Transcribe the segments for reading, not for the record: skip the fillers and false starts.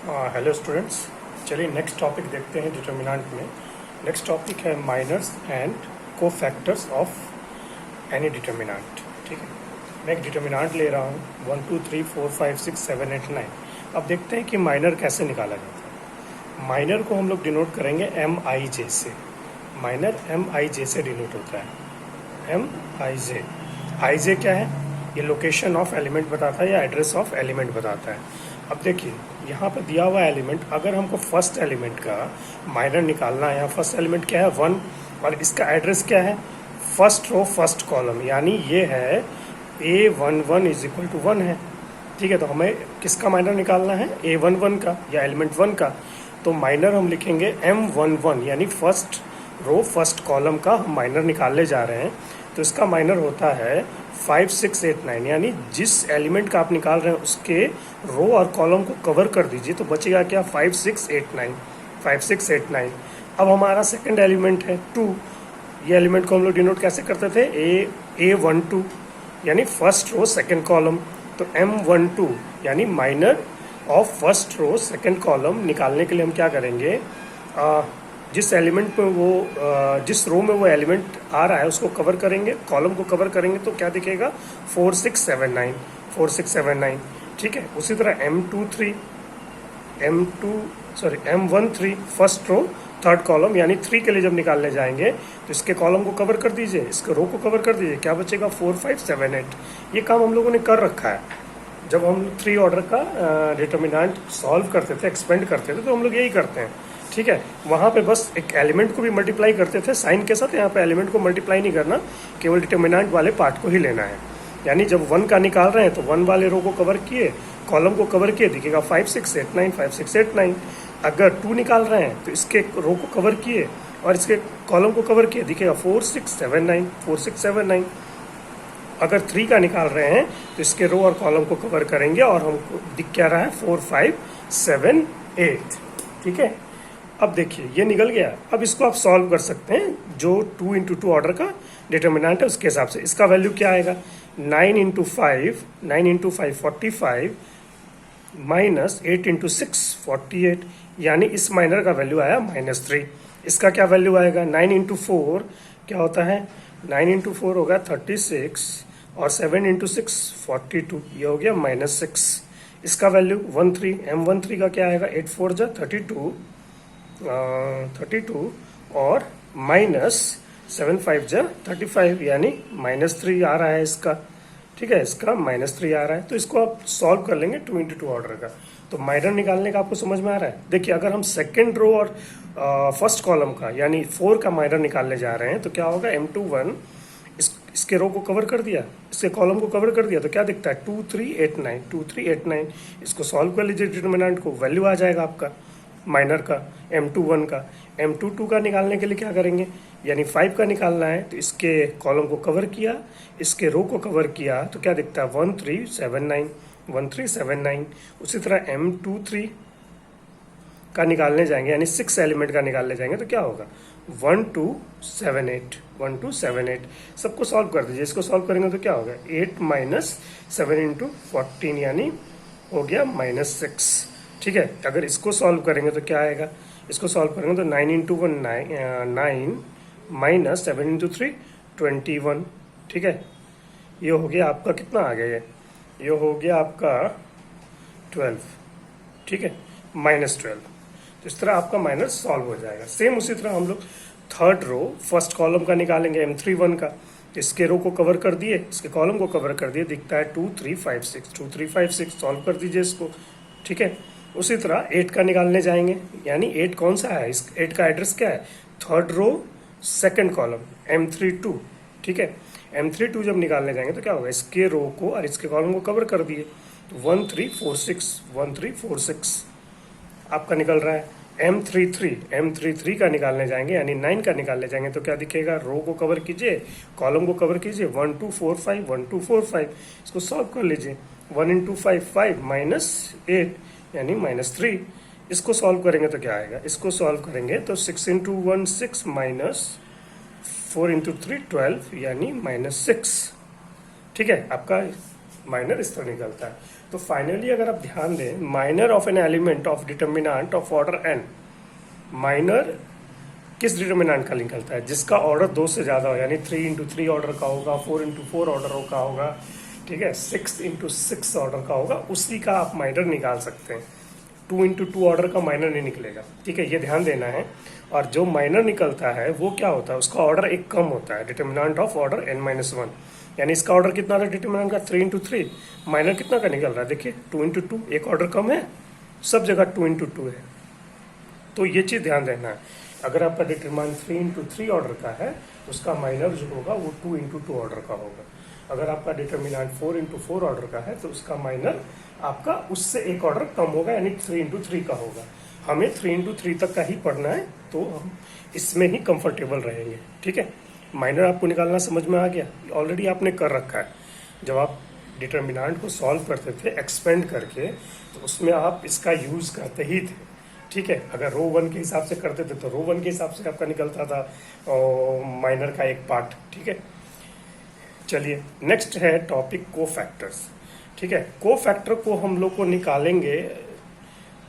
Hello students, चलिए next topic देखते हैं डिटर्मिनेंट में। नेक्स्ट टॉपिक है minors and cofactors of any determinant. ठीक है, मैं एक डिटर्मिनेंट ले रहा हूँ 1 2 3 4 5 6 7 8 9। अब देखते हैं कि माइनर कैसे निकाला जाता है। माइनर को हम लोग डिनोट करेंगे एम आई जे से। माइनर एम आई जे से डिनोट होता है, एम आई जे। आई जे क्या है? ये लोकेशन ऑफ एलिमेंट बताता है या एड्रेस ऑफ एलिमेंट बताता है। अब देखिए यहाँ पर दिया हुआ एलिमेंट, अगर हमको फर्स्ट एलिमेंट का माइनर निकालना है, या फर्स्ट एलिमेंट क्या है 1, और इसका एड्रेस क्या है फर्स्ट रो फर्स्ट कॉलम, यानी ये है A11 इज इक्वल टू 1 है। ठीक है, तो हमें किसका माइनर निकालना है? A11 का या एलिमेंट 1 का। तो माइनर हम लिखेंगे M11, यानी फर्स्ट रो फर्स्ट कॉलम का हम माइनर निकालने जा रहे हैं। तो इसका माइनर होता है 5 6 8 9, यानी जिस एलिमेंट का आप निकाल रहे हैं उसके रो और कॉलम को कवर कर दीजिए, तो बचेगा क्या 5 6 8 9, 5 6 8 9। अब हमारा सेकंड एलिमेंट है 2। ये एलिमेंट को हम लोग डिनोट कैसे करते थे? A12, यानी फर्स्ट रो सेकंड कॉलम। तो M12 यानी minor of first row second column निकालने के लिए हम क्या करेंगे, जिस एलिमेंट में वो जिस रो में वो एलिमेंट आ रहा है उसको कवर करेंगे, कॉलम को कवर करेंगे, तो क्या दिखेगा 4 6 7 9, 4 6 7 9। ठीक है, उसी तरह M13 first row third column, यानी 3 के लिए जब निकालने जाएंगे तो इसके कॉलम को कवर कर दीजिए, इसके रो को कवर कर दीजिए, क्या बचेगा 4 5 7 8। ये काम हम लोगों ने कर रखा है। जब हम 3 ऑर्डर का डिटर्मिनेंट सॉल्व करते थे, एक्सपेंड करते थे, तो हम लोग यही करते हैं। ठीक है, वहाँ पे बस एक एलिमेंट को भी मल्टीप्लाई करते थे साइन के साथ। यहाँ पे एलिमेंट को मल्टीप्लाई नहीं करना, केवल डिटर्मिनेंट वाले पार्ट को ही लेना है। यानी जब 1 का निकाल रहे हैं तो 1 वाले रो को कवर किए, कॉलम को कवर किए, दिखेगा 5 6 8 9, 5 6 8 9। अगर 2 निकाल रहे हैं तो इसके रो को कवर किए और इसके कॉलम को कवर किए, दिखेगा 4 6 7 9, 4 6 7 9। अगर 3 का निकाल रहे हैं तो इसके रो और कॉलम को कवर करेंगे और हमको दिख क्या रहा है 4 5 7 8। ठीक है, अब देखिए ये निकल गया। अब इसको आप सॉल्व कर सकते हैं, जो 2 × 2 ऑर्डर का डिटर्मिनेंट है उसके हिसाब से। इसका वैल्यू क्या आएगा 9 × 5, 9 × 5 45 माइनस 8 × 6 48, यानी इस माइनर का वैल्यू आया -3। इसका क्या वैल्यू आएगा 9 × 4 क्या होता है 9 × 4 होगा 36 और 7 × 6 42, ये हो गया -6। इसका वैल्यू 13 M13 का क्या आएगा 8 4 जा 32 और माइनस 7 5 जा 35, यानी -3 आ रहा है इसका। ठीक है, इसका -3 आ रहा है। तो इसको आप सॉल्व कर लेंगे 2 × 2 ऑर्डर का। तो माइनर निकालने का आपको समझ में आ रहा है। देखिए अगर हम सेकेंड रो और फर्स्ट कॉलम का यानी 4 का माइनर निकालने जा रहे हैं तो क्या होगा M21, इसके रो को कवर कर दिया, इसके कॉलम को कवर कर दिया, तो क्या दिखता है 2 3 8 9, 2 3 8 9। इसको सॉल्व कर लीजिए डिटर्मिनेंट को, वैल्यू आ जाएगा आपका माइनर का M21 का। M22 का निकालने के लिए क्या करेंगे, यानी 5 का निकालना है तो इसके कॉलम को कवर किया, इसके रो को कवर किया, तो क्या दिखता है 1 3 7 9, 1 3 7 9। उसी तरह M23 का निकालने जाएंगे, यानी 6 एलिमेंट का निकालने जाएंगे, तो क्या होगा 1 2 7 8, 1 2 7 8। सबको सॉल्व कर दीजिए। इसको सॉल्व करेंगे तो क्या होगा 8 माइनस 7 × 14, यानी हो गया -6। ठीक है, अगर इसको सॉल्व करेंगे तो क्या आएगा, इसको सॉल्व करेंगे तो 9 × 1 9 माइनस 7 × 3 21। ठीक है, ये हो गया आपका कितना आ गया, ये हो गया आपका 12। ठीक है, -12। तो इस तरह आपका माइनर सॉल्व हो जाएगा। सेम उसी तरह हम लोग थर्ड रो फर्स्ट कॉलम का निकालेंगे M31 का। इसके रो को कवर कर दिए, इसके कॉलम को कवर कर दिए, दिखता है 2 3 5 6, 2 3 5 6। सॉल्व कर दीजिए इसको। ठीक है, उसी तरह 8 का निकालने जाएंगे, यानी 8 कौन सा है, इस 8 का एड्रेस क्या है third row second column M32। ठीक है, M32 जब निकालने जाएंगे तो क्या होगा, इसके रो को और इसके कॉलम को कवर कर दिए, तो 1 3 4 6, 1 3 4 6 आपका निकल रहा है। M33 का निकालने जाएंगे, यानी 9 का निकालने जाएंगे, तो क्या दिखेगा, रो को कवर कीजिए, कॉलम को कवर कीजिए, 1 2 4 5, 1 2 4 5। इसको सॉल्व कर लीजिए, 1 × 5 5 -8, यानी -3। इसको सॉल्व करेंगे तो क्या आएगा, इसको सॉल्व करेंगे तो 6 × 1 6 माइनस 4 × 3 12, यानी -6। ठीक है, आपका माइनर इस तरह निकलता है। तो फाइनली अगर आप ध्यान दें, minor of an element of determinant of order n, minor किस डिटर्मिनेंट का निकलता है? जिसका ऑर्डर 2 से ज़्यादा हो, यानी 3x3 ऑर्डर का होगा, 4x4 ऑर्डर का होगा, ठीक है, 6x6 ऑर्डर का होगा, उसी का आप माइनर निकाल सकते हैं। 2x2 ऑर्डर का माइनर नहीं निकलेगा, ठीक है, ये ध्यान देना है। और जो माइनर निकलता है वो क्या होता है? उसका ऑर्डर एक कम होता है, डिटर्मिनेंट ऑफ ऑर्डर n-1। यानी इसका ऑर्डर कितना था डिटर्मिनेंट का? 3x3। माइनर कितना का निकल रहा है? देखिए 2x2, एक ऑर्डर कम है, सब जगह 2x2 है। तो ये चीज़ ध्यान देना है। अगर आपका डिटरमिनेंट 3x3 ऑर्डर का है, उसका माइनर जो होगा वो 2x2 ऑर्डर का होगा। अगर आपका डिटरमिनेंट 4x4 ऑर्डर का है, तो उसका माइनर आपका उससे एक ऑर्डर कम होगा, यानी 3x3 का होगा। हमें 3x3 तक का ही पढ़ना है, तो हम इसमें ही कंफर्टेबल रहेंगे, ठीक है। माइनर आपको निकालना समझ में आ गया? ऑलरेडी आपने कर रखा है। जब आप डिटरमिनेंट को सॉल्व करते थे एक्सपेंड करके, तो उसमें आप इसका यूज़ करते ही थे, ठीक है। अगर रो 1 के हिसाब से करते थे तो रो 1 के हिसाब से आपका निकलता था माइनर का एक पार्ट, ठीक है। चलिए नेक्स्ट है टॉपिक कोफैक्टर्स, ठीक है। कोफैक्टर को हम लोग को निकालेंगे,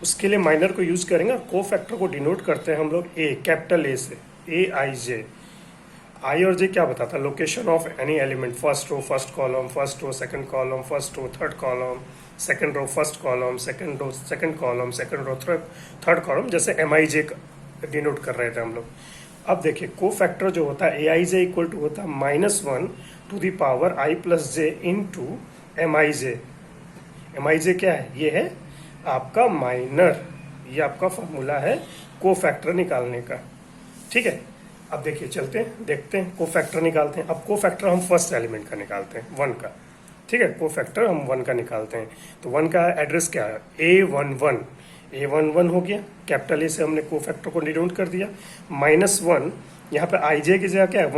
उसके लिए माइनर को यूज़ करेंगे। और कोफैक्टर को डिनोट करते हैं हम लोग ए, कैपिटल ए से, AIJ। आई और जे क्या बताता है? Location of any element, first row first column, first row second column, first row third column, second row first column, second row second column, second row third column, जैसे MIJ denote कर रहे थे हम लोग। अब देखिए कोफैक्टर जो होता है AIJ इक्वल टू होता है -1 to the power I plus j into MIJ। MIJ क्या है? ये है आपका माइनर, ये आपका फॉर्मूला है कोफैक्टर निकालने का, ठीक है। अब देखिए चलते हैं, देखते हैं कोफैक्टर निकालते हैं। अब कोफैक्टर हम फर्स्ट एलिमेंट का निकालते हैं, 1 का, ठीक है। कोफैक्टर हम 1 का निकालते हैं, तो 1 का एड्रेस क्या है? A11 हो गया, कैपिटल ए से हमने कोफैक्टर को डिनोट कर दिया। -1, यहाँ पे IJ की जगह क्या है?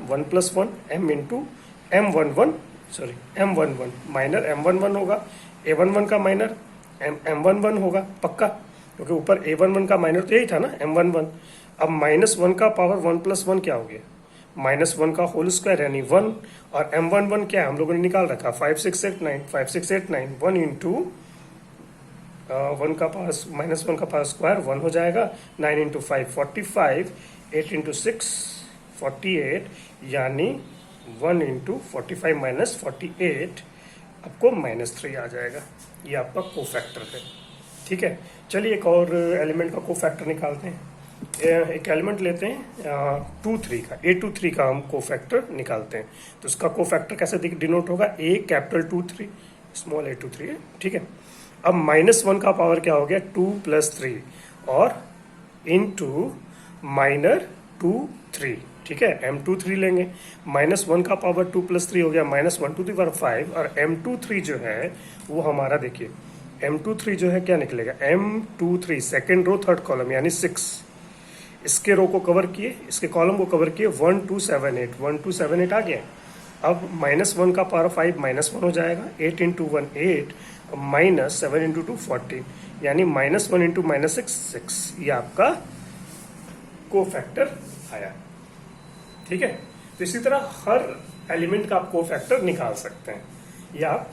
1 plus 1 M into M11, sorry M11, minor M11 होगा। A11 का माइनर M11 होगा पक्का, क्योंकि ऊपर A11 का माइनर तो यही था ना, M11। अब -1 का पावर 1 प्लस 1 क्या हो गया? -1 का होल स्क्वायर यानी 1, और M11 क्या है? हम लोगों ने निकाल रखा 5689, 1 इंटू 1 का पावर -1 का पावर स्क्वायर 1 हो जाएगा, 9 इंटू 5 45, 8 इंटू 6 48, यानी 1 इंटू 45 माइनस 48 आपको -3 आ जाएगा। ये आपका कोफैक्टर है, ठीक है। चलिए एक और एलिमेंट का कोफैक्टर निकालते हैं। एक एलिमेंट लेते हैं 2-3 का, A23 का हम कोफैक्टर निकालते हैं। तो उसका कोफैक्टर कैसे डिनोट होगा? A कैपिटल 23 स्मॉल A23 है, ठीक है। अब -1 का पावर क्या हो गया? 2 प्लस 3 और इनटू माइनर 2 3, ठीक है। M23 लेंगे, -1 का पावर 2 प्लस 3 हो गया -1 टू द पावर 5, और M23 जो है वो हमारा देखिए M23 जो है क्या निकलेगा? M23 second row third column यानी 6। इसके रो को कवर किए, इसके कॉलम को कवर किए, 1 2 7 8, 1 2 7 8 आ गया। अब -1 का पावर 5 -1 हो जाएगा, 8 इंटू 1 8, -7 इंटू 2 14, यानी -1 इंटू -6 6। ये आपका कोफैक्टर आया, ठीक है। तो इसी तरह हर एलिमेंट का आप कोफैक्टर निकाल सकते हैं, या आप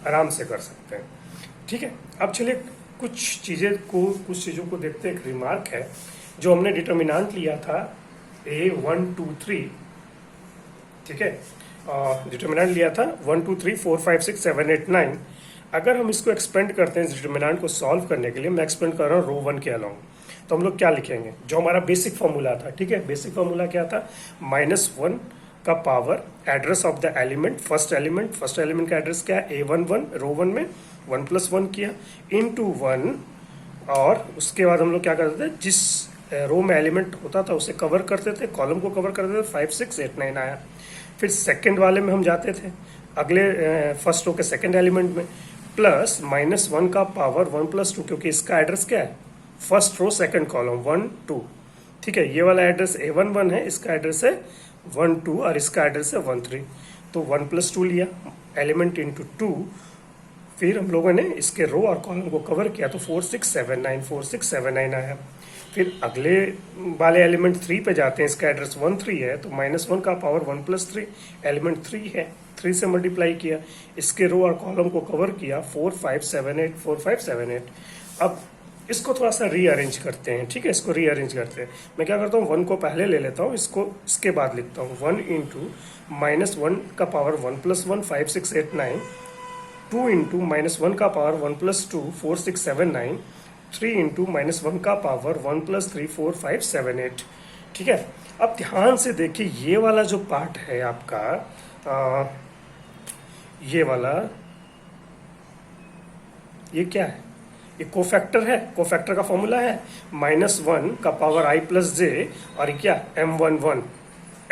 आराम से कर सकते हैं, ठीक है। अब चलिए कुछ चीज़ों को देखते हैं। एक रिमार्क है, जो हमने डिटर्मिनेंट लिया था A1 2 3, ठीक है, डिटर्मिनेंट लिया था 1 2 3 4 5 6 7 8 9। अगर हम इसको एक्सपेंड करते हैं, इस डिटर्मिनेंट को सॉल्व करने के लिए मैं एक्सपेंड कर रहा हूँ रो 1 के अलाउंग, तो हम लोग क्या लिखेंगे? जो हमारा बेसिक फॉर्मूला था, ठीक है। बेसिक फॉर्मूला क्या था? -1 का power address of the element, first element का एड्रेस क्या है? A11 रो 1 में 1 प्लस 1 किया इंटू 1, और उसके बाद हम लोग क्या करते थे? जिस रो में एलिमेंट होता था उसे कवर करते थे, कॉलम को कवर करते थे, 5 6 8 9 आया। फिर सेकंड वाले में हम जाते थे, अगले फर्स्ट रो के सेकंड एलिमेंट में, प्लस -1 का पावर 1 प्लस 2, क्योंकि इसका एड्रेस क्या है? फर्स्ट रो सेकंड कॉलम 1 2, ठीक है। ये वाला एड्रेस A11 है, इसका एड्रेस है 1 2, और इसका एड्रेस है 1 3। तो 1 प्लस 2 लिया एलिमेंट इंटू 2, फिर हम लोगों ने इसके रो और कॉलम को कवर किया, तो 4 6 7 9 4 6 7 9 आया। फिर अगले वाले एलिमेंट 3 पे जाते हैं, इसका एड्रेस 1 3 है, तो -1 का पावर 1 प्लस 3, एलिमेंट 3 है, 3 से मल्टीप्लाई किया, इसके रो और कॉलम को कवर किया, 4 5 7 8 4 5 7 8। अब इसको थोड़ा सा रीअरेंज करते हैं, ठीक है, इसको रीअरेंज करते हैं। मैं क्या करता हूँ, 1 को पहले ले लेता हूँ, इसको इसके बाद लिखता हूँ। 1 इंटू माइनस 1 का पावर 1 प्लस 1 5 6 8 9, 2 इंटू माइनस 1 का पावर 1 प्लस 2 4 6 7 9, 3 इंटू माइनस 1 का पावर 1 प्लस 3 4 5 7 8। ठीक है, अब ध्यान से देखिए ये वाला जो पार्ट है आपका, ये वाला, ये क्या है, ये कोफैक्टर है। कोफैक्टर का फॉर्मूला है -1 का पावर i प्लस जे, और ये क्या, m11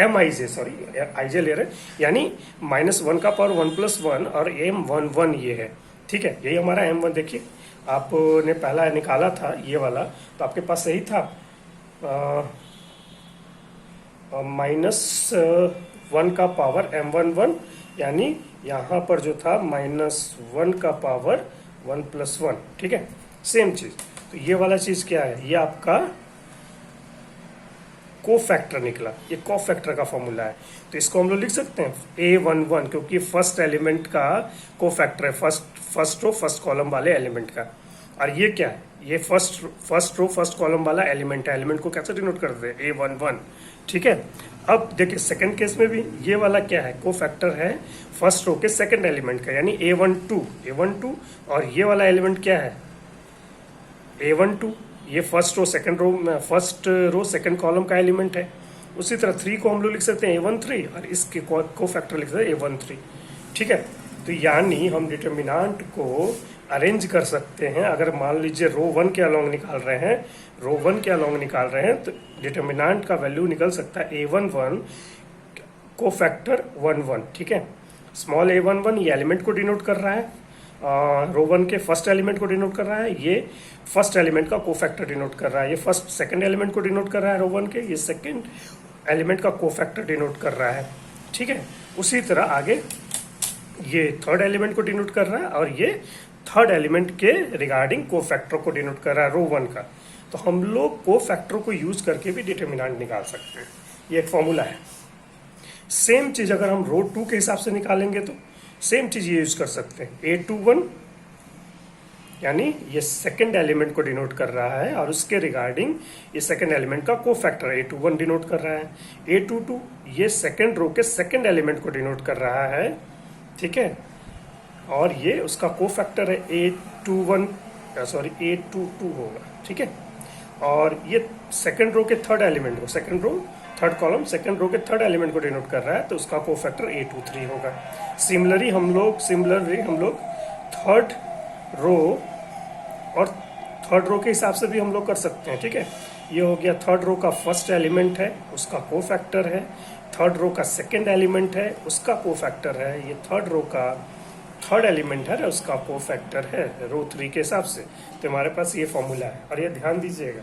mi-j, सॉरी i-j ले रहे, यानी -1 का पावर 1 प्लस 1 और m11 ये है। ठीक है, यही हमारा m1। देखिए आपने पहला निकाला था ये वाला, तो आपके पास सही था, -1 का पावर m11, यानी यहाँ पर जो था -1 का पावर 1 प्लस 1। ठीक है, सेम चीज। तो ये वाला चीज क्या है, ये आपका कोफैक्टर निकला, ये कोफैक्टर का फॉर्मूला है। तो इसको हम लोग लिख सकते हैं A11, क्योंकि फर्स्ट एलिमेंट का कोफैक्टर है, फर्स्ट रो फर्स्ट कॉलम वाले एलिमेंट का। और ये क्या है, ये फर्स्ट रो फर्स्ट कॉलम वाला एलिमेंट है। एलिमेंट को कैसे डिनोट करते हैं, A11। ठीक है, अब देखिए सेकंड केस में भी ये वाला क्या है, कोफैक्टर है फर्स्ट रो के सेकंड एलिमेंट का, यानी A12, और ये वाला एलिमेंट क्या है, A12, ये फर्स्ट रो सेकंड कॉलम का एलिमेंट है। उसी तरह 3 को हम लोग लिख सकते हैं A13, और इसके कोफैक्टर लिख सकते हैं A13। ठीक है, तो यानी हम डिटर्मिनांट को अरेंज कर सकते हैं। अगर मान लीजिए रो 1 के अलोंग निकाल रहे हैं, तो डिटर्मिनांट का वैल्यू निकल सकता है A11 कोफैक्टर 11। ठीक है, स्मॉल A11 ये एलिमेंट को डिनोट कर रहा है, रो 1 के फर्स्ट एलिमेंट को डिनोट कर रहा है, ये फर्स्ट एलिमेंट का कोफैक्टर डिनोट कर रहा है, ये सेकंड एलिमेंट को डिनोट कर रहा है रो 1 के, ये सेकंड एलिमेंट का कोफैक्टर डिनोट कर रहा है। ठीक है, उसी तरह आगे ये थर्ड एलिमेंट को डिनोट कर रहा है, और ये थर्ड एलिमेंट के रिगार्डिंग कोफैक्टर को डिनोट कर रहा है रो 1 का। तो हम लोग कोफैक्टर को यूज करके भी डिटर्मिनेंट निकाल सकते हैं, ये एक फॉर्मूला है। सेम चीज अगर हम रो 2 के हिसाब से निकालेंगे तो सेम चीज ये यूज कर सकते हैं। A21 यानी ये सेकंड एलिमेंट को डिनोट कर रहा है, और उसके रिगार्डिंग ये सेकंड एलिमेंट का कोफैक्टर A21 डिनोट कर रहा है। A22 ये सेकंड रो के सेकंड एलिमेंट को डिनोट कर रहा है। ठीक है, और ये उसका कोफैक्टर है A22 होगा। ठीक है, और ये सेकंड रो के थर्ड एलिमेंट को, थर्ड कॉलम सेकंड रो के थर्ड एलिमेंट को डिनोट कर रहा है, तो उसका कोफैक्टर A23 होगा। सिमिलरली हम लोग थर्ड रो और थर्ड रो के हिसाब से भी हम लोग कर सकते हैं। ठीक है, ये हो गया थर्ड रो का फर्स्ट एलिमेंट है, उसका कोफैक्टर है। थर्ड रो का सेकंड एलिमेंट है, उसका कोफैक्टर है। ये थर्ड रो का थर्ड एलिमेंट है, उसका कोफैक्टर है रो 3 के हिसाब से। तो हमारे पास ये फॉर्मूला है। और ये ध्यान दीजिएगा,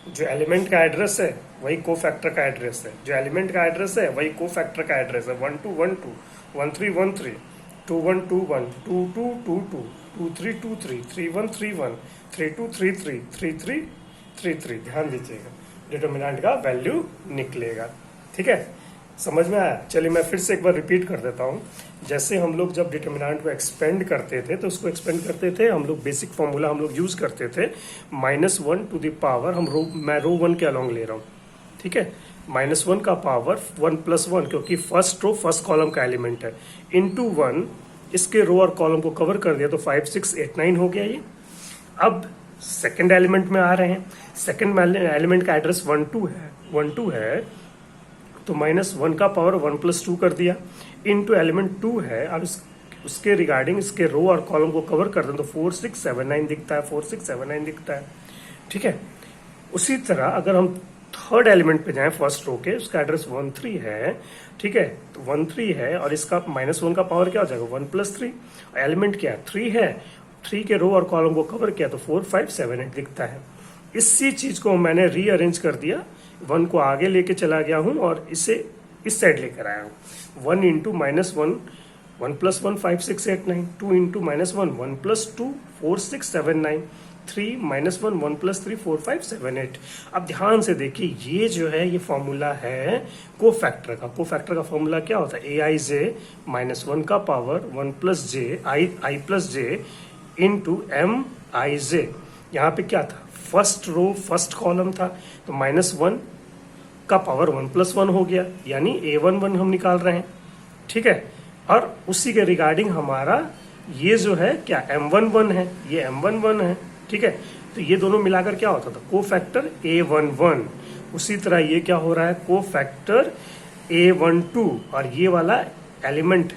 जो एलिमेंट का एड्रेस है वही कोफैक्टर का एड्रेस है, जो एलिमेंट का एड्रेस है वही कोफैक्टर का एड्रेस है। 1212, 1313, 2121, 2222, 2323, 3131, 3233, 3333। ध्यान दीजिएगा, डिटर्मिनेंट का वैल्यू निकलेगा। ठीक है, समझ में आया? चलिए मैं फिर से एक बार रिपीट कर देता हूँ। जैसे हम लोग जब डिटर्मिनेंट को एक्सपेंड करते थे, तो उसको एक्सपेंड करते थे हम लोग, बेसिक फॉर्मूला हम लोग यूज करते थे -1 टू द पावर, मैं रो 1 के अलोंग ले रहा हूँ। ठीक है, -1 का पावर 1 प्लस 1, क्योंकि फर्स्ट रो फर्स्ट कॉलम का एलिमेंट है, इंटू 1, इसके रो और कॉलम को कवर कर दिया, तो 5 6 8 9 हो गया ये। अब सेकेंड एलिमेंट में आ रहे हैं, सेकेंड एलिमेंट का एड्रेस 12 है, तो -1 का पावर 1 प्लस 2 कर दिया, इनटू एलिमेंट 2 है, और उसके रिगार्डिंग इसके रो और कॉलम को कवर कर दें, तो 4 6 7 9 दिखता है, 4 6 7 9 दिखता है। ठीक है, उसी तरह अगर हम थर्ड एलिमेंट पे जाएं फर्स्ट रो के, उसका एड्रेस 13 है। ठीक है, तो 13 है, और इसका -1 का पावर क्या हो जाएगा, 1 प्लस 3, एलिमेंट क्या है, 3 है, 3 के रो और कॉलम को कवर किया, तो 4 5 7 8 दिखता है। इसी चीज को मैंने रीअरेंज कर दिया, 1 को आगे लेके चला गया हूं, और इसे इस साइड लेकर आया हूं। 1 into -1, 1 plus 1 5 6 8 9, 2 into -1, 1 plus 2 4 6 7 9, 3 minus 1 1 plus 3 4 5 7 8। अब ध्यान से देखिए, ये जो है ये फॉर्मूला है कोफैक्टर का। कोफैक्टर का फॉर्मूला क्या होता है? aij माइनस 1 का पावर 1 प्लस जे आई प्लस जे इंटू एम आई जे। यहाँ पे क्या था? फर्स्ट रो फर्स्ट कॉलम था, तो माइनस 1 का पावर 1 प्लस 1 हो गया, यानी a11 हम निकाल रहे हैं। ठीक है, और उसी के रिगार्डिंग हमारा ये जो है क्या m11 है, ये m11 है। ठीक है, तो ये दोनों मिलाकर क्या होता था? Cofactor a11। उसी तरह ये क्या हो रहा है? कोफैक्टर a12, और ये वाला element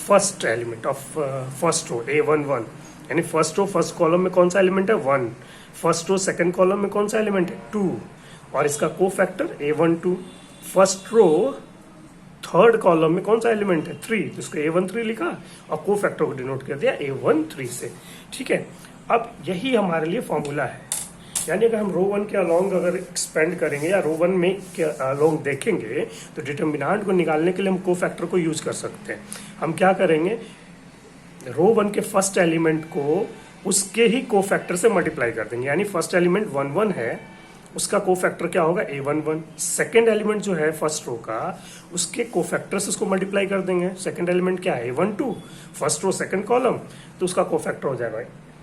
first element of first row a11, यानी फर्स्ट रो फर्स्ट कॉलम में कौन सा एलिमेंट है? 1। फर्स्ट रो सेकंड कॉलम में कौन सा एलिमेंट है? 2, और इसका cofactor a12। First row third column में कौन सा एलिमेंट है? 3, तो इसको a13 लिखा और कोफैक्टर को डिनोट कर दिया a13 से। ठीक है, अब यही हमारे लिए फॉर्मूला है, यानी अगर हम रो 1 के अलोंग अगर एक्सपेंड करेंगे या रो 1 में के अलोंग देखेंगे तो डिटर्मिनेंट को निकालने के लिए हम कोफैक्टर को यूज कर सकते हैं। हम क्या करेंगे? रो 1 के फर्स्ट एलिमेंट को उसके ही कोफैक्टर से मल्टीप्लाई कर देंगे, यानी फर्स्ट एलिमेंट 1 1 है, उसका कोफैक्टर क्या होगा? a11। सेकेंड एलिमेंट जो है फर्स्ट रो का, उसके कोफैक्टर से उसको मल्टीप्लाई कर देंगे। सेकेंड एलिमेंट क्या है? a12। First row second column, तो उसका कोफैक्टर हो जाएगा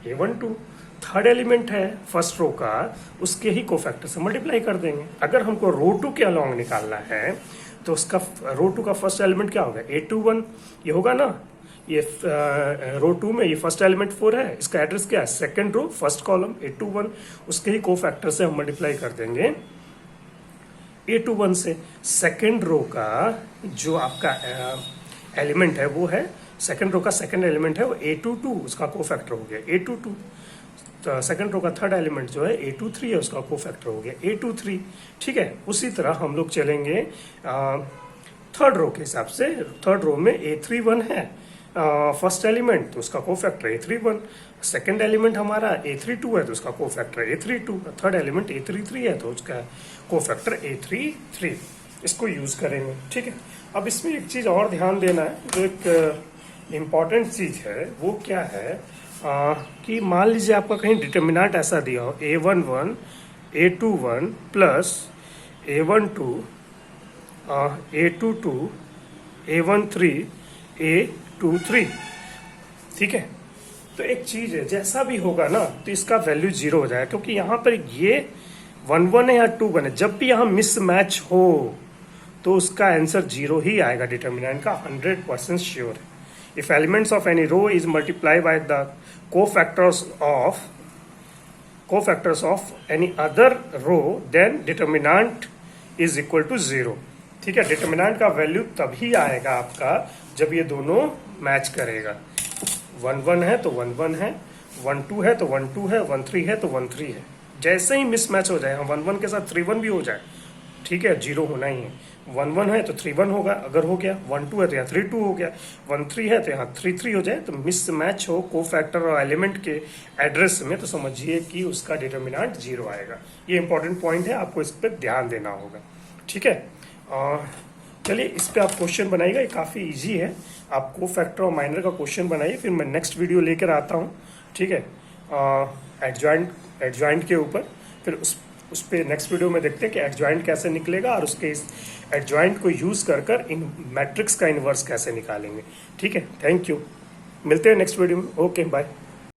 a12। थर्ड एलिमेंट है फर्स्ट रो का, उसके ही कोफैक्टर से मल्टीप्लाई कर देंगे। अगर हमको रो 2 के अलोंग निकालना है तो उसका रो 2 का फर्स्ट एलिमेंट क्या होगा? a21। ये होगा ना, ये रो 2 में ये फर्स्ट एलिमेंट 4 है, इसका एड्रेस क्या है? Second row first column a21, उसके ही कोफैक्टर से हम मल्टीप्लाई कर देंगे a21 से। सेकंड रो का जो आपका एलिमेंट है वो है, सेकंड रो का सेकंड एलिमेंट है वो a22, उसका कोफैक्टर हो गया a22। तो सेकंड रो का थर्ड एलिमेंट जो है a23 है, उसका कोफैक्टर हो गया a23। ठीक है, उसी तरह हम लोग चलेंगे थर्ड रो के हिसाब से। थर्ड रो में a31 है फर्स्ट एलिमेंट, तो उसका कोफैक्टर a31। सेकंड एलिमेंट हमारा a32 है, तो उसका cofactor a32। Third element a33 है, तो उसका कोफैक्टर a33। इसको यूज करेंगे। ठीक है, अब इसमें एक चीज और ध्यान देना है, जो एक इम्पॉर्टेंट चीज है, वो क्या है कि मान लीजिए आपका कहीं डिटर्मिनेंट ऐसा दिया हो a11 a21 plus a12 a22 a13 a23। ठीक है, तो एक चीज है, जैसा भी होगा ना तो इसका वैल्यू 0 हो जाएगा, क्योंकि यहाँ पर ये 1 1 है या 2 1 है, जब भी यहाँ मिस मैच हो तो उसका आंसर 0 ही आएगा। डिटर्मिनेंट का 100% श्योर है। If elements of any row is multiply by the cofactors of any other row, then determinant is equal to 0। ठीक है, डिटर्मिनेंट का वैल्यू तभी आएगा आपका जब ये दोनों मैच करेगा। 1 1 है तो 1 1 है, 1 2 है तो 1 2 है, 1 3 है तो 1 3 है। जैसे ही मिसमैच हो जाए, 1 1 के साथ 3 1 भी हो जाए, ठीक है, 0 होना ही है। 1 1 है तो 3 1 होगा, अगर हो गया। 1 2 है तो यहाँ 3 2 हो गया, 1 3 है तो यहाँ 3 3 हो जाए, तो मिसमैच हो कोफैक्टर और एलिमेंट के एड्रेस में, तो समझिए कि उसका डिटर्मिनेंट 0 आएगा। ये इंपॉर्टेंट पॉइंट है, आपको इस पर ध्यान देना होगा। ठीक है, चलिए इस पे आप क्वेश्चन बनाइएगा, ये काफ़ी इजी है। आप कोफैक्टर और माइनर का क्वेश्चन बनाइए, फिर मैं नेक्स्ट वीडियो लेकर आता हूँ। ठीक है, एडजॉइंट के ऊपर, फिर उस पे नेक्स्ट वीडियो में देखते हैं कि एडजॉइंट कैसे निकलेगा, और उसके इस एडजॉइंट को यूज़ कर इन मैट्रिक्स का इन्वर्स कैसे निकालेंगे। ठीक है, थैंक यू, मिलते हैं नेक्स्ट वीडियो में। Okay, bye.